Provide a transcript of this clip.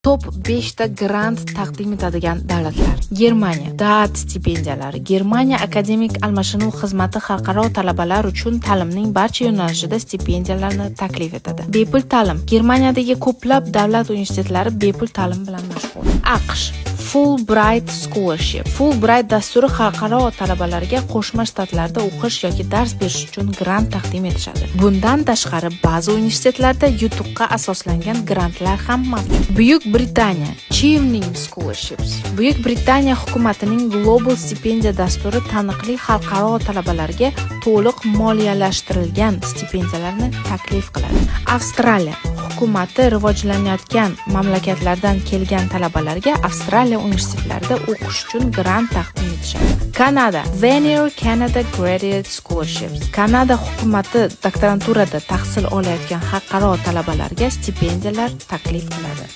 Top 5 ta grant taqdim etadigan davlatlar. Germaniya. DAAD stipendiyalari. Germaniya akademik almashinuv xizmati xalqaro talabalar uchun ta'limning barcha yo'nalishida stipendiyalarni taklif etadi. Bepul ta'lim. Germaniyadagi ko'plab davlat universitetlari bepul ta'lim bilan mashg'ul. AQSh. Fulbright Scholarship. Fulbright dasturi xalqaro talabalarga Qo'shma Shtatlarda o'qish yoki dars berish uchun grant taqdim etishadi. Bundan tashqari, ba'zi universitetlarda yutuqqa asoslangan grantlar ham mavjud. Buyuk Britaniya Chevening Scholarships. Buyuk Britaniya hukumatining Global stipendiya dasturi taniqli xalqaro talabalarga to'liq moliyalashtirilgan stipendiyalarni taklif qiladi. Avstraliya hukumati rivojlanayotgan mamlakatlardan kelgan talabalarga Avstraliya universitetlarida o'qish uchun grant taqdim etishadi. Kanada Vanier Canada Graduate Scholarships. Kanada hukumati doktoranturada tahsil olayotgan xalqaro talabalarga stipendiyalar taklif qiladi.